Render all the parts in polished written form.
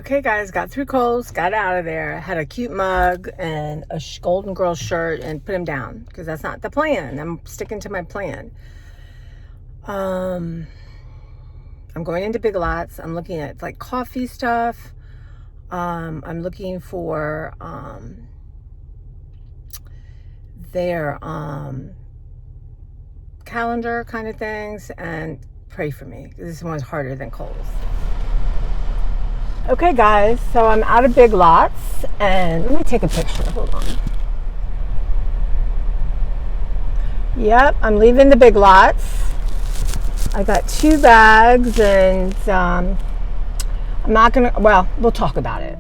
Okay, guys, got through Kohl's, got out of there, had a cute mug and a Golden Girl shirt and put him down because that's not the plan. I'm sticking to my plan. I'm going into Big Lots. I'm looking at like coffee stuff. I'm looking for their calendar kind of things, and pray for me. This one's harder than Kohl's. Okay, guys, so I'm out of Big Lots, and let me take a picture. Hold on. Yep, I'm leaving the Big Lots. I got 2 bags, and I'm not gonna. Well, we'll talk about it.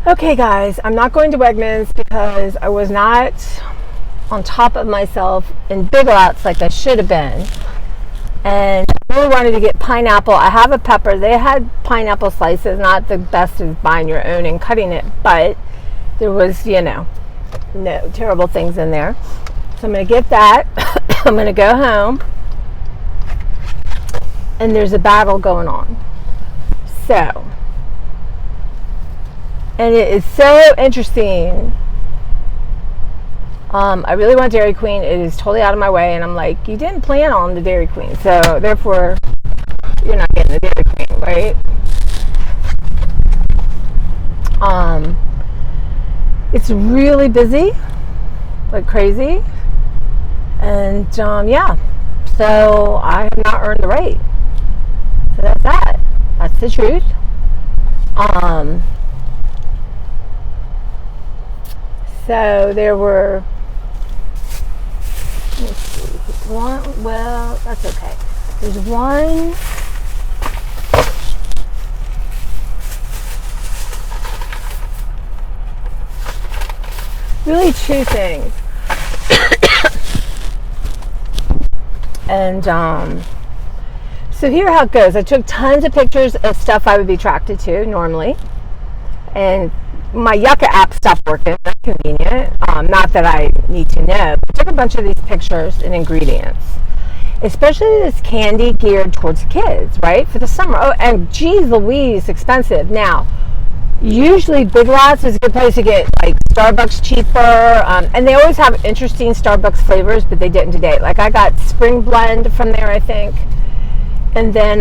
Okay, guys, I'm not going to Wegmans because I was not on top of myself in Big Lots like I should have been. And I really wanted to get pineapple. I have a pepper. They had pineapple slices. Not the best as buying your own and cutting it, but there was, no terrible things in there. So I'm going to get that. I'm going to go home. And there's a battle going on. So, and it is so interesting. I really want Dairy Queen. It is totally out of my way, and I'm like, you didn't plan on the Dairy Queen, so therefore you're not getting the Dairy Queen, right? It's really busy, like crazy, and yeah, so I have not earned the right. So that's that. That's the truth. So there were, let's see, one, well, that's okay. There's one, really two things. And so here how it goes. I took tons of pictures of stuff I would be attracted to normally, and my Yucca app stopped working. That's convenient. Not that I need to know. I took a bunch of these pictures and ingredients, especially this candy geared towards kids, right, for the summer. Oh, and geez Louise, expensive. Now, usually Big Lots is a good place to get like Starbucks cheaper, and they always have interesting Starbucks flavors, but they didn't today. Like I got Spring Blend from there, I think, and then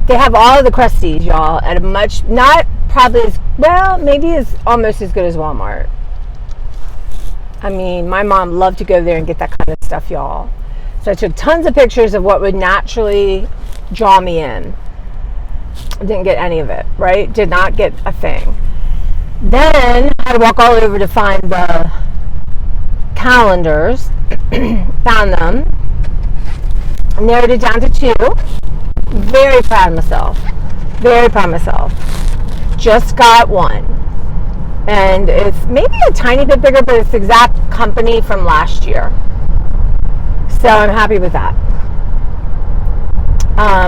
they have all of the Crusties, y'all, at a much, not probably as, well, maybe as almost as good as Walmart. I mean, my mom loved to go there and get that kind of stuff, y'all. So I took tons of pictures of what would naturally draw me in. Didn't get any of it, right? Did not get a thing. Then I had to walk all over to find the calendars. Found them. Narrowed it down to 2. Very proud of myself. Very proud of myself. Just got one. And it's maybe a tiny bit bigger, but it's the exact company from last year. So I'm happy with that.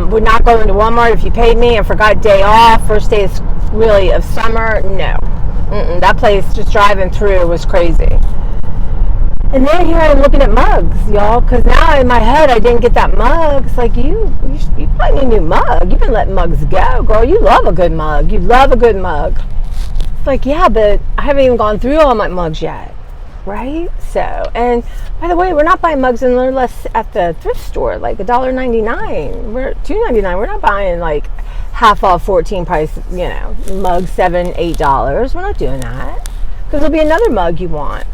Would not go into Walmart if you paid me and forgot day off. First day is really of summer. No. That place just driving through was crazy. And then here I'm looking at mugs, y'all, because now in my head I didn't get that mug. It's like, you probably need a new mug. You've been letting mugs go, girl. You love a good mug. You love a good mug. It's like, yeah, but I haven't even gone through all my mugs yet, right? So, and by the way, we're not buying mugs unless at the thrift store, like $1.99. We're $2.99. We're not buying like half off 14 price, mug $7, $8. We're not doing that because there'll be another mug you want.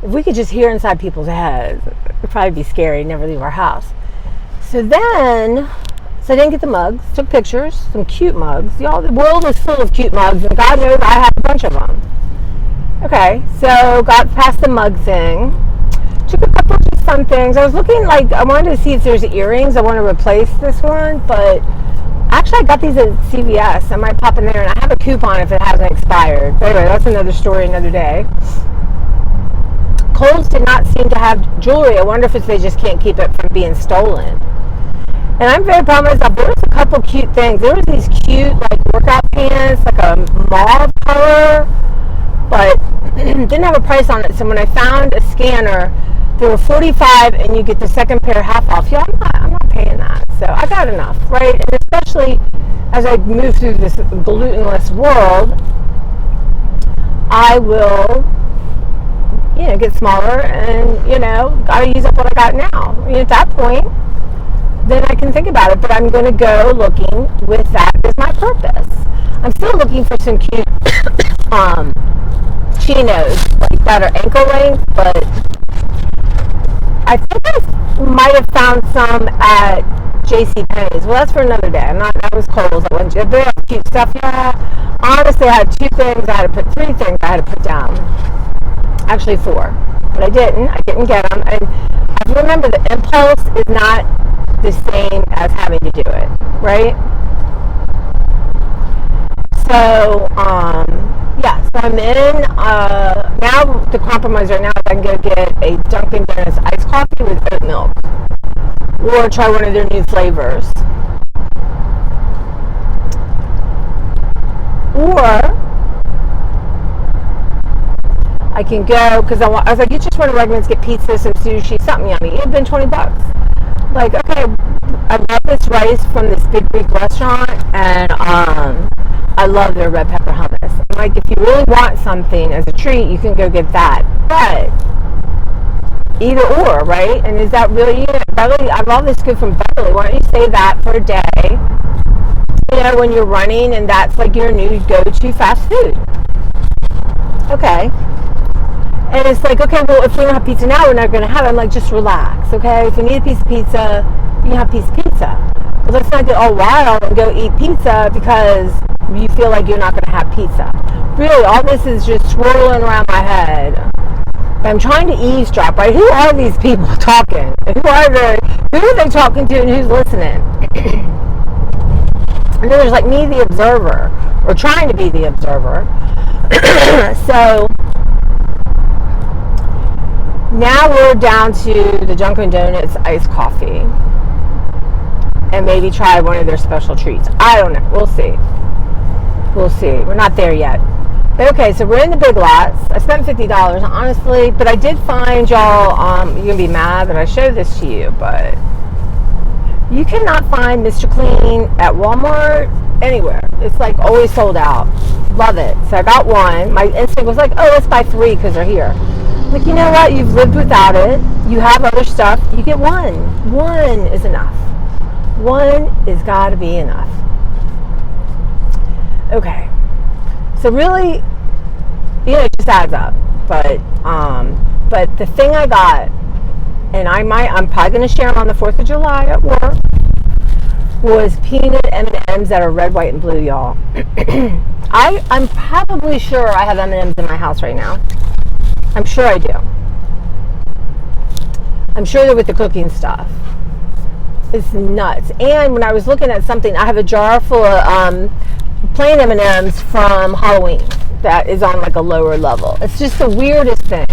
If we could just hear inside people's heads, it would probably be scary, never leave our house. So I didn't get the mugs, took pictures, some cute mugs. Y'all, the world is full of cute mugs, and God knows I have a bunch of them. Okay, so got past the mug thing. Took a couple of just fun things. I was looking, I wanted to see if there's earrings. I want to replace this one, but actually I got these at CVS. I might pop in there, and I have a coupon if it hasn't expired. But anyway, that's another story, another day. Kohl's did not seem to have jewelry. I wonder if they just can't keep it from being stolen. And I'm very proud of myself. There was a couple cute things. There was these cute workout pants, like a mauve color, but didn't have a price on it. So when I found a scanner, there were $45 and you get the second pair half off. Yeah, I'm not paying that. So I got enough, right? And especially as I move through this glutenless world, I will get smaller and, gotta use up what I got now. At that point, then I can think about it, but I'm going to go looking with that as my purpose. I'm still looking for some cute chinos, that are ankle length, but I think I might have found some at JCPenney's. Well, that's for another day. That was Kohl's. I went to they have cute stuff. Yeah. Honestly, I had 3 things I had to put down. Actually 4, but I didn't get them. And I remember the impulse is not the same as having to do it, right? So, so I'm in, now the compromise right now is I can go get a Dunkin' Donuts iced coffee with oat milk, or try one of their new flavors. Or I can go, because I was like, you just want to recommend get pizza, some sushi, something yummy. It'd been $20. Like, okay, I love this rice from this big Greek restaurant, and I love their red pepper hummus. I'm like, if you really want something as a treat, you can go get that. But either or, right? And is that really it? Beverly, I love this good from Beverly. Why don't you say that for a day? You know, when you're running, and that's like your new go-to fast food. Okay. And it's like, okay, well, if we don't have pizza now, we're not going to have it. I'm like, just relax, okay? If you need a piece of pizza, you can have a piece of pizza. But let's not get all wild and go eat pizza because you feel like you're not going to have pizza. Really, all this is just swirling around my head. But I'm trying to eavesdrop, right? Who are these people talking? Who are they talking to, and who's listening? And then there's like me, the observer, or trying to be the observer. So now we're down to the Dunkin' Donuts iced coffee, and maybe try one of their special treats. I don't know. We'll see. We're not there yet. But okay, so we're in the Big Lots. I spent $50, honestly, but I did find y'all, you're going to be mad that I showed this to you, but you cannot find Mr. Clean at Walmart anywhere. It's like always sold out. Love it. So I got one. My instinct was like, oh, let's buy 3 because they're here. Like, you know what? You've lived without it. You have other stuff. You get one. One is enough. One is got to be enough. Okay. So really, it just adds up. But the thing I got, and I'm probably going to share them on the 4th of July at work, was peanut M&Ms that are red, white, and blue, y'all. I'm probably sure I have M&Ms in my house right now. I'm sure I do. I'm sure they're with the cooking stuff. It's nuts. And when I was looking at something, I have a jar full of plain M&Ms from Halloween that is on like a lower level. It's just the weirdest thing.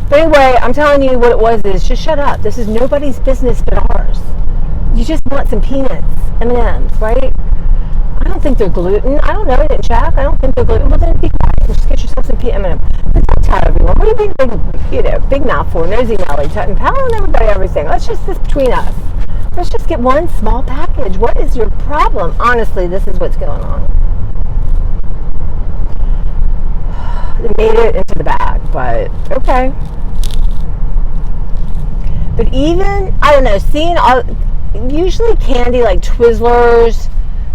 But anyway, I'm telling you what it was is just shut up. This is nobody's business but ours. You just want some peanuts, M&Ms, right? I don't think they're gluten. I don't know. I didn't check. I don't think they're gluten. Well, then be quiet. Just get yourself some M&Ms. But don't tell everyone. What are you being big mouth for? Nosy Nelly, telling everybody everything. This between us. Let's just get one small package. What is your problem? Honestly, this is what's going on. They made it into the bag, but okay. But even, I don't know, seeing usually candy like Twizzlers,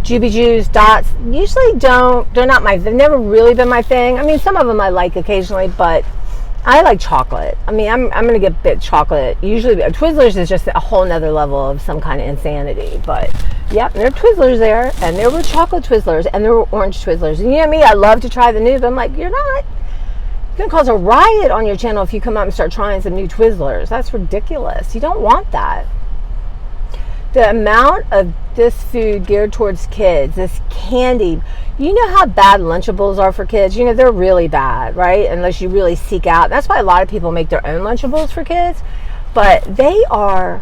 Juby Juice, Dots, usually they've never really been my thing. I mean, some of them I like occasionally, but I like chocolate. I mean, I'm going to get bit chocolate. Usually, Twizzlers is just a whole nother level of some kind of insanity. But, yep, there are Twizzlers there, and there were chocolate Twizzlers, and there were orange Twizzlers. And you know me, I love to try the new, but I'm like, you're not. It's going to cause a riot on your channel if you come out and start trying some new Twizzlers. That's ridiculous. You don't want that. The amount of this food geared towards kids, this candy, you know how bad Lunchables are for kids? You know, they're really bad, right? Unless you really seek out. That's why a lot of people make their own Lunchables for kids. But they are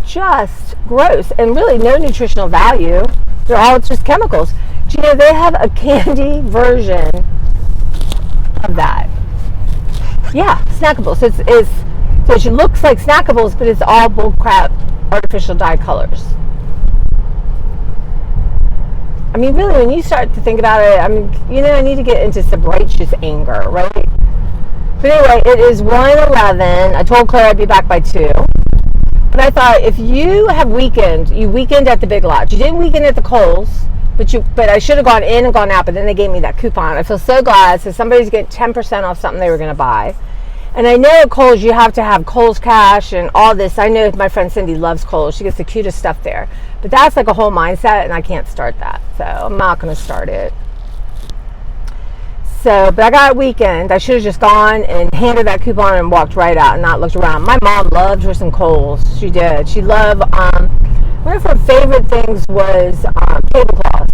just gross and really no nutritional value. They're all just chemicals. Do you know they have a candy version of that? Yeah, Snackables. So it looks like Snackables, but it's all bullcrap artificial dye colors. I mean, really, when you start to think about it, I mean, I need to get into some righteous anger, right? But anyway, it is 1:11. I told Claire I'd be back by 2. But I thought, if you have you weekend at the Big Lots. You didn't weekend at the Kohl's, but I should have gone in and gone out, but then they gave me that coupon. I feel so glad. So somebody's getting 10% off something they were going to buy. And I know at Kohl's you have to have Kohl's Cash and all this. I know my friend Cindy loves Kohl's. She gets the cutest stuff there. But that's like a whole mindset, and I can't start that. So I'm not going to start it. So, but I got a weekend. I should have just gone and handed that coupon and walked right out and not looked around. My mom loved her some Kohl's. She did. She loved One of her favorite things was tablecloths,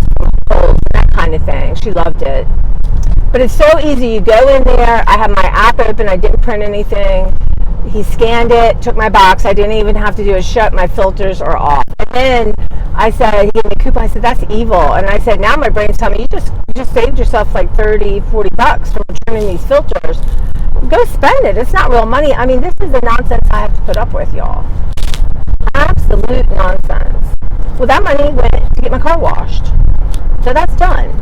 and that kind of thing. She loved it. But it's so easy. You go in there. I have my app open. I didn't print anything. He scanned it, took my box. I didn't even have to do a shut. My filters are off. And then I said, he gave me a coupon. I said, that's evil. And I said, now my brain's telling me, you just saved yourself like $30-$40 from returning these filters. Go spend it. It's not real money. I mean, this is the nonsense I have to put up with, y'all. Absolute nonsense. Well, that money went to get my car washed. So that's done.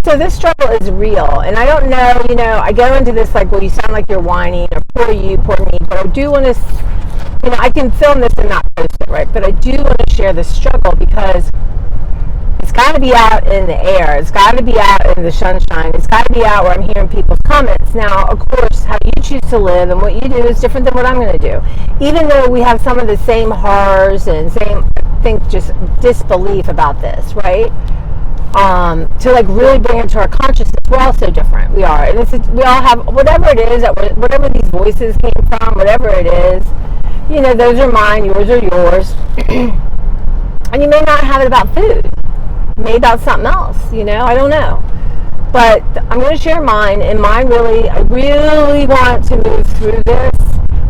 So this struggle is real, and I don't know, I go into this like, well, you sound like you're whining, or poor you, poor me, but I do want to, I can film this and not post it, right? But I do want to share this struggle because it's got to be out in the air. It's got to be out in the sunshine. It's got to be out where I'm hearing people's comments. Now, of course, how you choose to live and what you do is different than what I'm going to do. Even though we have some of the same horrors and same, I think, just disbelief about this, right? To like really bring it to our consciousness, we're all so different. We are, and we all have whatever it is, whatever these voices came from, whatever it is. Those are mine, yours are yours, and you may not have it about food, maybe about something else. I don't know, but I'm going to share mine, and mine really, I really want to move through this.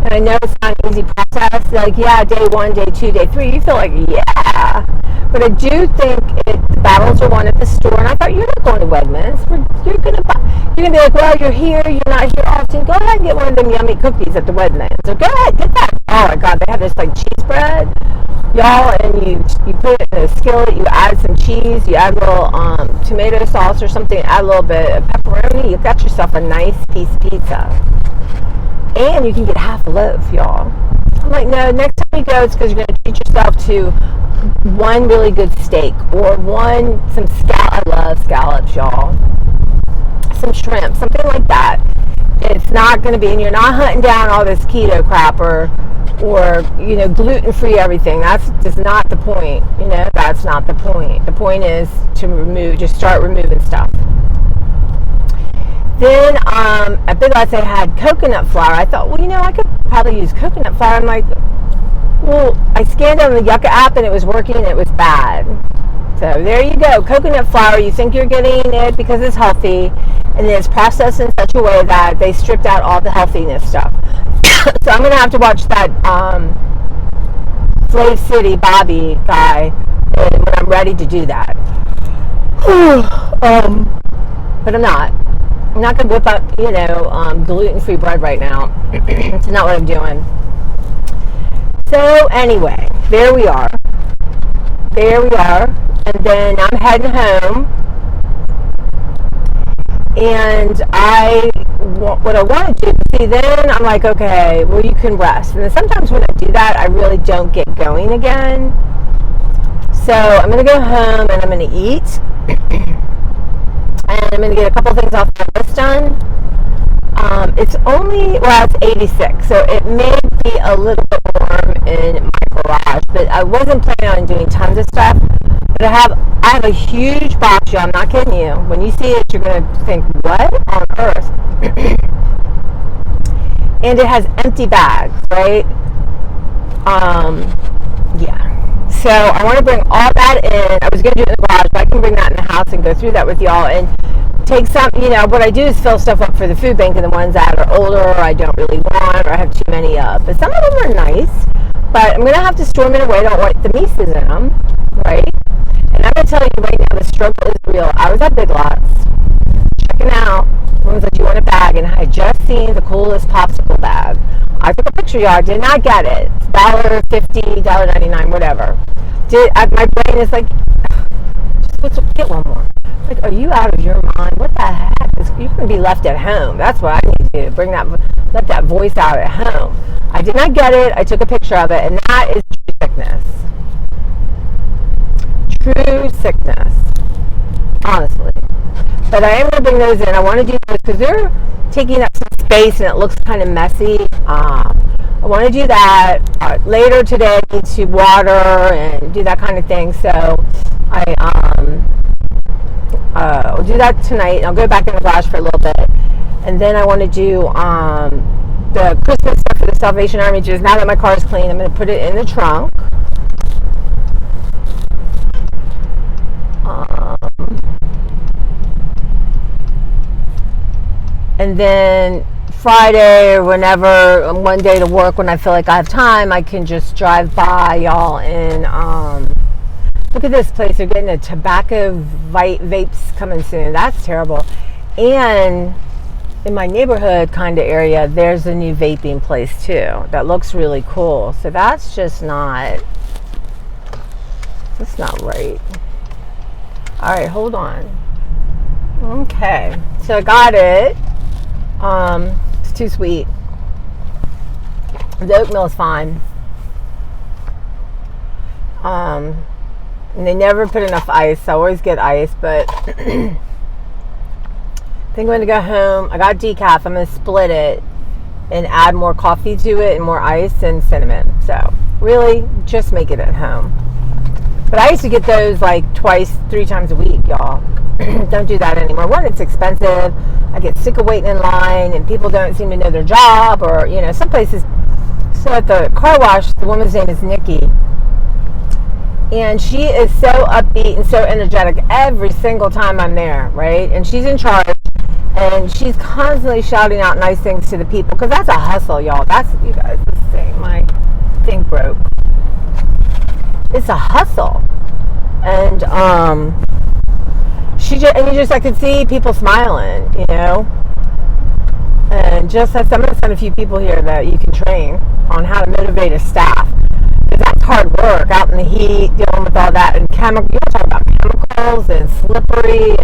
And I know it's not an easy process. Like, yeah, day 1, day 2, day 3, you feel like, yeah. But I do think the battles are won at the store. And I thought, you're not going to Wegmans. You're going to be like, well, you're here. You're not here often. Go ahead and get one of them yummy cookies at the Wegmans. Or go ahead, get that. Oh, my God, they have this, like, cheese bread, y'all. And you put it in a skillet. You add some cheese. You add a little tomato sauce or something. Add a little bit of pepperoni. You've got yourself a nice piece of pizza. And you can get half a loaf, y'all. I'm like, no, next time you go, it's because you're going to treat yourself to one really good steak or some scallop. I love scallops, y'all. Some shrimp, something like that. It's not going to be, and you're not hunting down all this keto crap or gluten-free everything. That's just not the point. That's not the point. The point is to just start removing stuff. Then at Big Lots, they had coconut flour. I thought, well, I could probably use coconut flour. I'm like, well, I scanned on the Yucca app and it was working and it was bad. So there you go. Coconut flour, you think you're getting it because it's healthy, and then it's processed in such a way that they stripped out all the healthiness stuff. So I'm going to have to watch that Slave City Bobby guy when I'm ready to do that. But I'm not. I'm not going to whip up, gluten-free bread right now. It's not what I'm doing. So anyway, there we are. And then I'm heading home. And what I want to do, see, then I'm like, okay, well, you can rest. And then sometimes when I do that, I really don't get going again. So I'm going to go home and I'm going to eat. And I'm going to get a couple things off my list done. It's only, it's 86, so it may be a little bit warm in my garage, but I wasn't planning on doing tons of stuff. But I have a huge box, y'all. I'm not kidding you. When you see it, you're going to think, what on earth? And it has empty bags, right? Yeah. So I want to bring all that in. I was going to do it in the garage, but I can bring that in the house and go through that with y'all and take some, what I do is fill stuff up for the food bank, and the ones that are older or I don't really want or I have too many of. But some of them are nice, but I'm going to have to store them in a way I don't want the mises in them, right? And I'm going to tell you right now, the struggle is real. I was at Big Lots, checking out. Someone's like, you want a bag? And I had just seen the coolest popsicle bag. I took a picture, y'all. I did not get it. It's $1.50, $1.99, whatever. My brain is like, just get one more. Like, are you out of your mind? What the heck? You're going to be left at home. That's what I need to do. Let that voice out at home. I did not get it. I took a picture of it, and that is true sickness. True sickness. Honestly. But I am going to bring those in. I want to do those because they're taking up some space and it looks kind of messy. I want to do that. Later today, I need to water and do that kind of thing. So I'll do that tonight. I'll go back in the garage for a little bit. And then I want to do the Christmas stuff for the Salvation Army. Just now that my car is clean, I'm going to put it in the trunk. And then Friday or whenever, one day to work when I feel like I have time, I can just drive by y'all and look at this place. They're getting a tobacco vapes coming soon. That's terrible. And in my neighborhood kind of area, there's a new vaping place too that looks really cool. So that's not right. All right, hold on. Okay, so I got it. It's too sweet. The oatmeal is fine. And they never put enough ice. I always get ice, but I think I'm going to go home. I got decaf. I'm going to split it and add more coffee to it and more ice and cinnamon. So really just make it at home. But I used to get those like 3 times a week, y'all. Don't do that anymore. One, it's expensive. I get sick of waiting in line and people don't seem to know their job, or, you know, some places. So at the car wash, the woman's name is Nikki. And she is so upbeat and so energetic every single time I'm there, right? And she's in charge. And she's constantly shouting out nice things to the people. Because that's a hustle, y'all. That's, you guys, this thing. My thing broke. It's a hustle. And, I could see people smiling, you know. And just as I'm going to send a few people here that you can train on how to motivate a staff. Because that's hard work out in the heat, dealing with all that. And you talk about chemicals and slippery.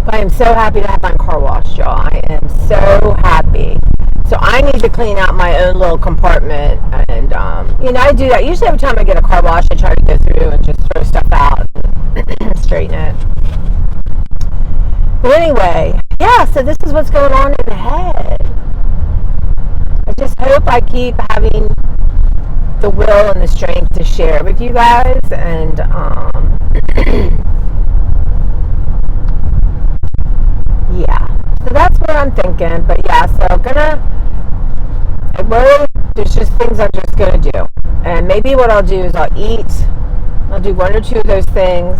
But I am so happy to have my car washed, y'all. I am so happy. So I need to clean out my own little compartment. And, I do that. Usually every time I get a car wash, I try to go through and just throw stuff out and straighten it. But anyway, yeah, so this is what's going on in the head. I just hope I keep having the will and the strength to share with you guys. And, yeah. So that's what I'm thinking. But yeah, so there's just things I'm just going to do. And maybe what I'll do is I'll do 1 or 2 of those things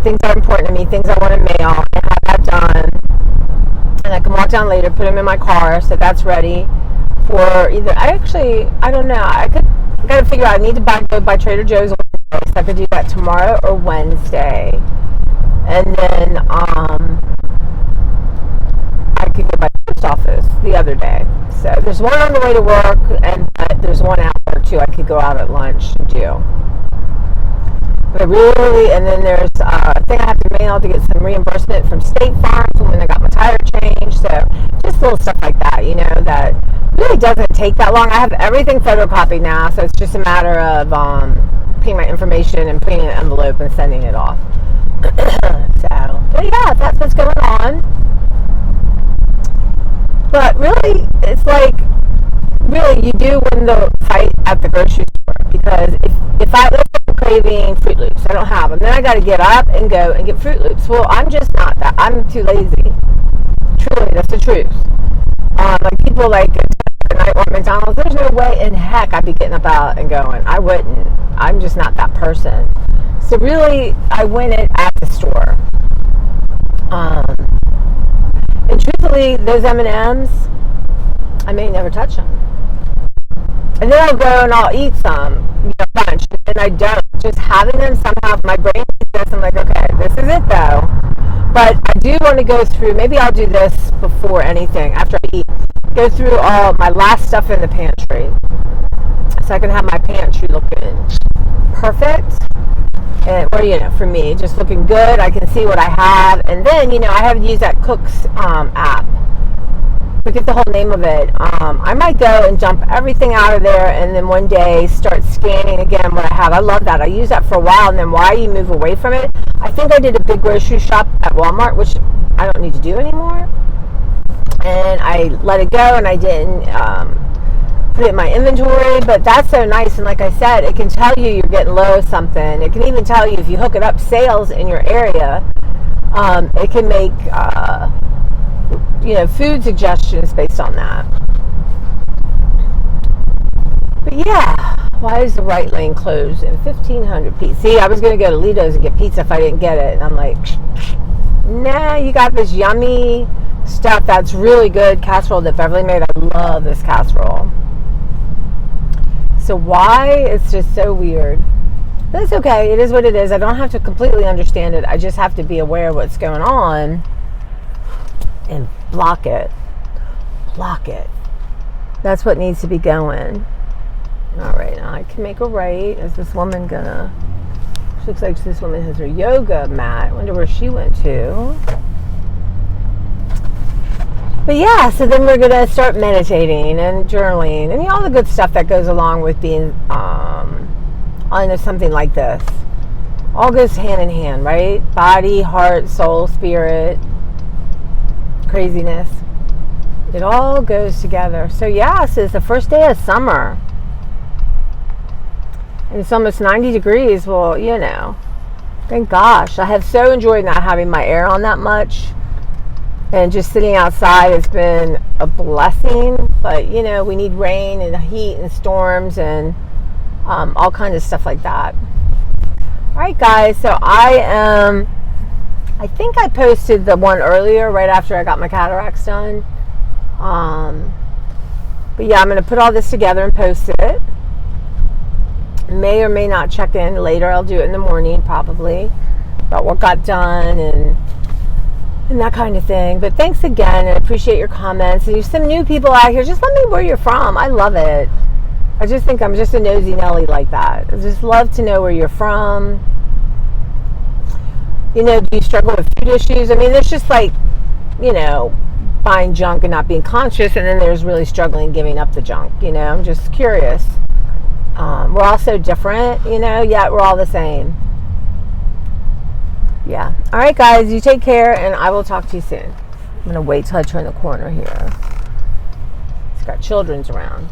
that are important to me, things I want to mail, and have that done. And I can walk down later, put them in my car, so that's ready for either, I don't know, I got to figure out, I need to go by Trader Joe's on Wednesday, so I could do that tomorrow or Wednesday. And then, I could go by the post office the other day. So there's one on the way to work, and there's one out or 2 I could go out at lunch and do. But and then there's a thing I have to mail to get some reimbursement from State Farm from when I got my tire changed. So just little stuff like that, you know, that really doesn't take that long. I have everything photocopied now, so it's just a matter of putting my information and putting it in an envelope and sending it off. But yeah, that's what's going on. But really, it's like, really, you do win the fight at the grocery store. Because if I'm craving Fruit Loops, I don't have them, then I got to get up and go and get Fruit Loops. Well, I'm just not that. I'm too lazy. Truly, that's the truth. Like people like night want McDonald's. There's no way in heck I'd be getting up out and going. I wouldn't. I'm just not that person. So really, I win it at the store. And truthfully, those M&Ms, I may never touch them. And then I'll go and I'll eat some, bunch, and I don't. Just having them somehow, my brain needs this. I'm like, okay, this is it though. But I do want to go through, maybe I'll do this before anything, after I eat, go through all my last stuff in the pantry. So I can have my pantry looking perfect. And, or, for me, just looking good. I can see what I have. And then, I haven't used that Cook's app. Forget the whole name of it. I might go and dump everything out of there and then one day start scanning again what I have. I love that. I use that for a while, and then why you move away from it. I think I did a big grocery shop at Walmart, which I don't need to do anymore. And I let it go, and I didn't put it in my inventory. But that's so nice. And like I said, it can tell you you're getting low of something. It can even tell you if you hook it up sales in your area. It can make food suggestions based on that. But yeah, why is the right lane closed in 1500 feet? See, I was going to go to Lido's and get pizza if I didn't get it. And I'm like, nah, you got this yummy stuff that's really good casserole that Beverly made. I love this casserole. So why? It's just so weird. But it's okay. It is what it is. I don't have to completely understand it. I just have to be aware of what's going on and block it. Block it. That's what needs to be going. All right, now I can make a right. Is this woman gonna... She looks like this woman has her yoga mat. I wonder where she went to. But yeah, so then we're gonna start meditating and journaling and all the good stuff that goes along with being on something like this. All goes hand in hand, right? Body, heart, soul, spirit, craziness. It all goes together. So yeah, so it's the first day of summer. And it's almost 90 degrees. Well, thank gosh. I have so enjoyed not having my air on that much. And just sitting outside has been a blessing. But, we need rain and heat and storms and all kinds of stuff like that. All right, guys. So I think I posted the one earlier right after I got my cataracts done. But yeah, I'm going to put all this together and post it. May or may not check in later. I'll do it in the morning probably about what got done and that kind of thing. But thanks again. I appreciate your comments. And you some new people out here, just let me know where you're from. I love it. I just think I'm just a nosy Nelly like that. I just love to know where you're from. Do you struggle with food issues? I mean, there's just like, buying junk and not being conscious, and then there's really struggling giving up the junk. I'm just curious. We're all so different, yet we're all the same. Yeah. All right, guys, you take care, and I will talk to you soon. I'm going to wait till I turn the corner here. It's got children's around.